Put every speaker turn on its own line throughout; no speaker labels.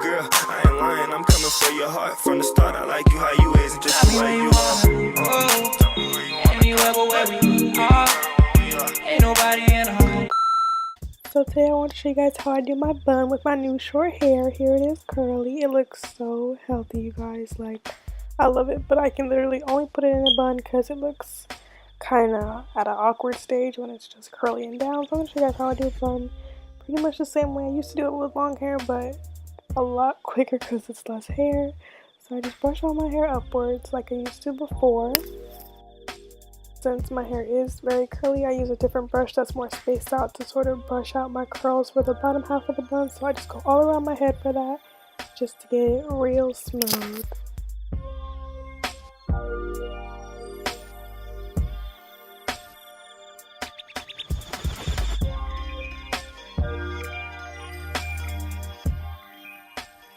girl, I ain't lying, I'm coming for your heart. From the start, I like you how you is and just the way you are.
Anywhere but where we are. Ain't nobody in a home.
So today I want to show you guys how I do my bun with my new short hair. Here it is, curly. It looks so healthy, you guys. Like, I love it, but I can literally only put it in a bun because it looks kind of at an awkward stage when it's just curly and down. So I'm going to show you guys how I do a bun. Pretty much the same way I used to do it with long hair, but a lot quicker because it's less hair. So I just brush all my hair upwards like I used to before. Since my hair is very curly, I use a different brush that's more spaced out to sort of brush out my curls for the bottom half of the bun. So I just go all around my head for that, just to get it real smooth.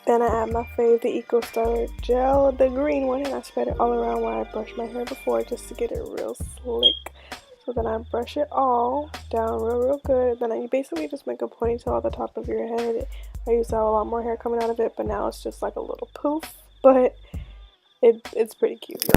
Then I add my fave, the Eco Styler gel, the green one, and I spread it all around where I brushed my hair before just to get it real slick. So then I brush it all down real good. Then I basically just make a ponytail at the top of your head. I used to have a lot more hair coming out of it, but now it's just like a little poof. But it's pretty cute.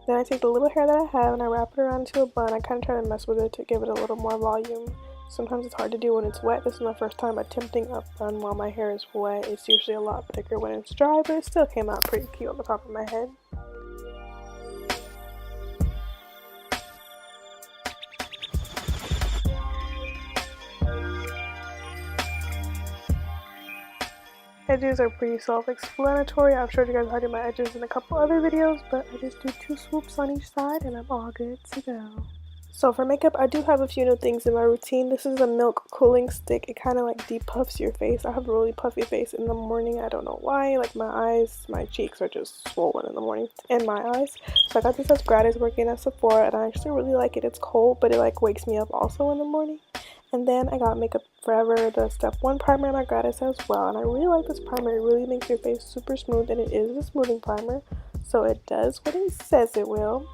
Then I take the little hair that I have and I wrap it around into a bun. I kind of try to mess with it to give it a little more volume. Sometimes it's hard to do when it's wet. This is my first time attempting a bun while my hair is wet. It's usually a lot thicker when it's dry, but it still came out pretty cute on the top of my head. Edges are pretty self-explanatory. I've showed you guys how to do my edges in a couple other videos, but I just do 2 swoops on each side and I'm all good to go. So for makeup, I do have a few new things in my routine. This is a milk cooling stick. It kind of like depuffs your face. I have a really puffy face in the morning. I don't know why. Like my eyes, my cheeks are just swollen in the morning and my eyes. So I got this as gratis working at Sephora and I actually really like it. It's cold, but it like wakes me up also in the morning. And then I got Makeup Forever, the Step 1 primer in my gratis as well. And I really like this primer. It really makes your face super smooth and it is a smoothing primer. So it does what it says it will.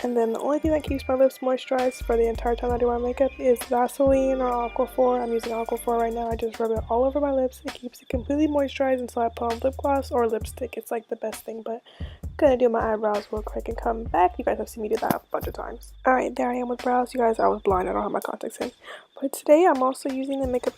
And then the only thing that keeps my lips moisturized for the entire time I do my makeup is Vaseline or Aquaphor. I'm using Aquaphor right now. I just rub it all over my lips. It keeps it completely moisturized until I put on lip gloss or lipstick. It's like the best thing, but I'm gonna do my eyebrows real quick and come back. You guys have seen me do that a bunch of times. Alright, there I am with brows. You guys, I was blind. I don't have my contacts in. But today I'm also using the Makeup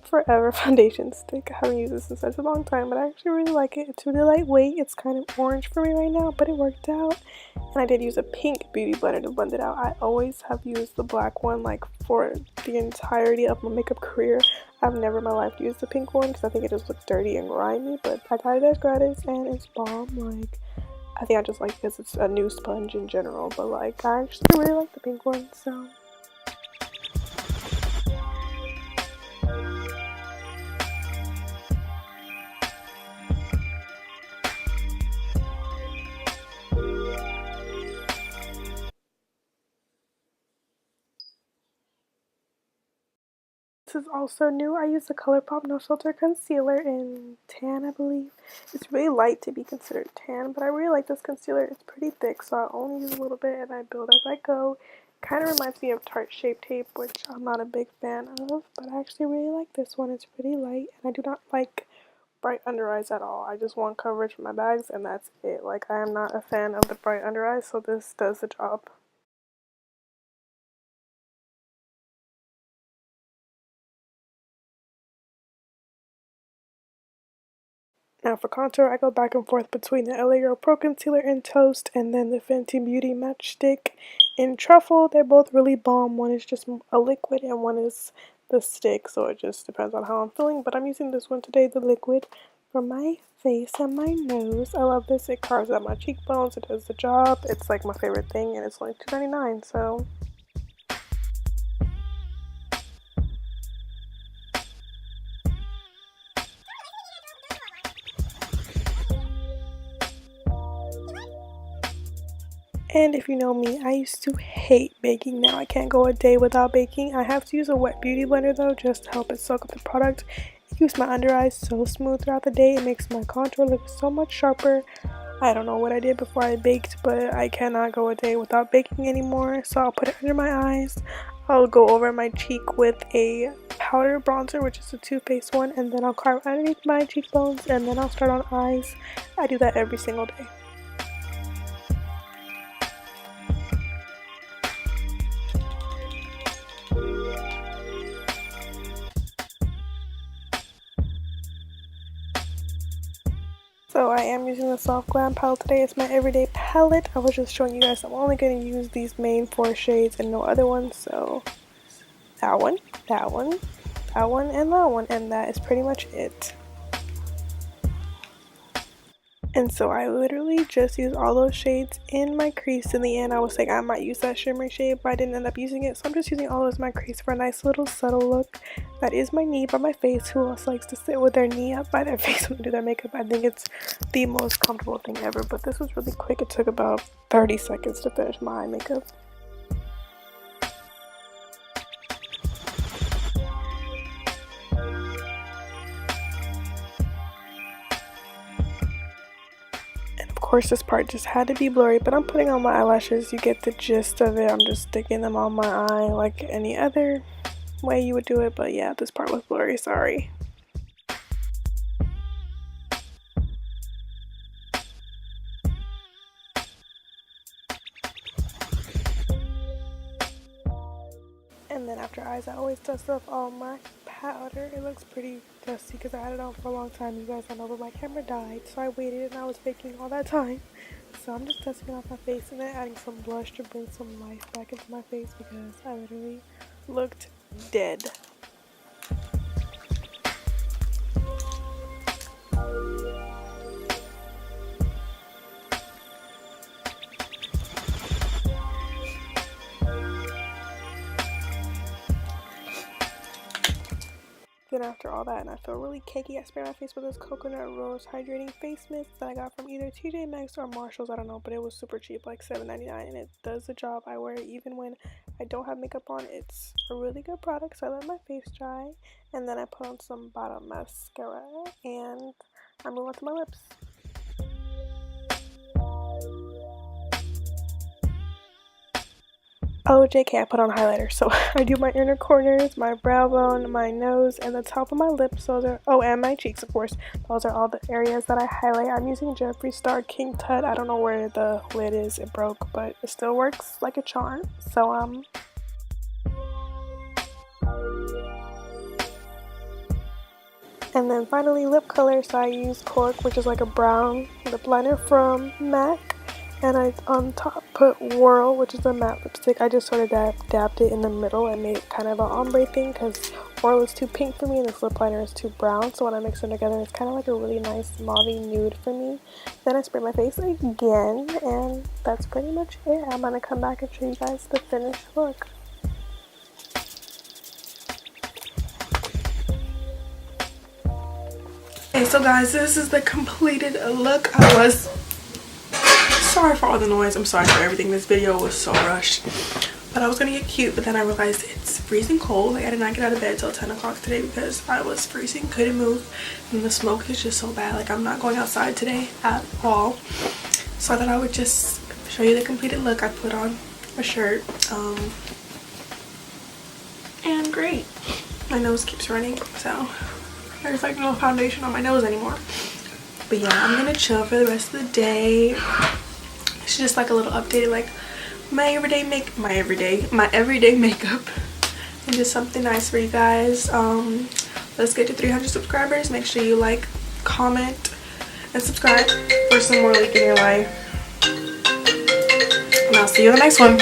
Forever foundation stick. I haven't used this in such a long time, but I actually really like it. It's really lightweight. It's kind of orange for me right now, but it worked out. And I did use a pink beauty blender to blend it out. I always have used the black one like for the entirety of my makeup career. I've never in my life used the pink one because I think it just looks dirty and grimy, but I got it as gratis and it's bomb. Like, I think I just like it because it's a new sponge in general, but like I actually really like the pink one, so. This is also new. I use the Colourpop No Filter Concealer in tan, I believe. It's really light to be considered tan, but I really like this concealer. It's pretty thick, so I only use a little bit and I build as I go. Kind of reminds me of Tarte Shape Tape, which I'm not a big fan of, but I actually really like this one. It's pretty light, and I do not like bright under eyes at all. I just want coverage for my bags, and that's it. Like, I am not a fan of the bright under eyes, so this does the job. Now for contour, I go back and forth between the LA Girl Pro Concealer in Toast and then the Fenty Beauty Matchstick in Truffle. They're both really bomb. One is just a liquid and one is the stick, so it just depends on how I'm feeling. But I'm using this one today, the liquid, for my face and my nose. I love this. It carves out my cheekbones. It does the job. It's like my favorite thing, and it's only $2.99, so... And if you know me, I used to hate baking. Now I can't go a day without baking. I have to use a wet beauty blender though, just to help it soak up the product. It keeps my under eyes so smooth throughout the day. It makes my contour look so much sharper. I don't know what I did before I baked, but I cannot go a day without baking anymore. So I'll put it under my eyes. I'll go over my cheek with a powder bronzer, which is a Too Faced one, and then I'll carve underneath my cheekbones, and then I'll start on eyes. I do that every single day. So I am using the Soft Glam palette today. It's my everyday palette. I was just showing you guys I'm only going to use these main 4 shades and no other ones. So that one, that one, that one, and that one. And that is pretty much it. And so I literally just used all those shades in my crease. In the end, I was like, I might use that shimmery shade, but I didn't end up using it. So I'm just using all those in my crease for a nice little subtle look. That is my knee by my face. Who else likes to sit with their knee up by their face when they do their makeup? I think it's the most comfortable thing ever. But this was really quick. It took about 30 seconds to finish my eye makeup. Of course, this part just had to be blurry, but I'm putting on my eyelashes. You get the gist of it. I'm just sticking them on my eye like any other way you would do it, but yeah, this part was blurry, sorry. And then after eyes, I always dust off all my powder. It looks pretty dusty because I had it on for a long time. You guys don't know, but my camera died, so I waited and I was baking all that time. So I'm just dusting it off my face and then adding some blush to bring some life back into my face because I literally looked dead. Then after all that, and I feel really cakey, I spray my face with this coconut rose hydrating face mist that I got from either TJ Maxx or Marshalls, I don't know, but it was super cheap, like $7.99, and it does the job. I wear it even when I don't have makeup on. It's a really good product, so I let my face dry, and then I put on some bottom mascara, and I move on to my lips. Oh, JK, I put on highlighter. So I do my inner corners, my brow bone, my nose, and the top of my lips. Those are, oh, and my cheeks, of course. Those are all the areas that I highlight. I'm using Jeffree Star King Tut. I don't know where the lid is. It broke, but it still works like a charm. So, and then finally, lip color. So I use Cork, which is like a brown lip liner from MAC. And I on top put Whirl, which is a matte lipstick. I just sort of dabbed it in the middle and made it kind of an ombre thing because Whirl is too pink for me and this lip liner is too brown. So when I mix them together, it's kind of like a really nice mauve nude for me. Then I spray my face again, and that's pretty much it. I'm going to come back and show you guys the finished look. Okay, so guys, this is the completed look. Sorry for all the noise. I'm sorry for everything. This video was so rushed. But I was gonna get cute, but then I realized it's freezing cold. Like, I did not get out of bed till 10 o'clock today because I was freezing, couldn't move, and the smoke is just so bad. Like, I'm not going outside today at all. So I thought I would just show you the completed look. I put on a shirt, and great. My nose keeps running, so there's like no foundation on my nose anymore. But yeah, I'm gonna chill for the rest of the day. It's just like a little updated, like my everyday makeup, and just something nice for you guys. Let's get to 300 subscribers. Make sure you like, comment, and subscribe for some more leak in your life. And I'll see you in the next one.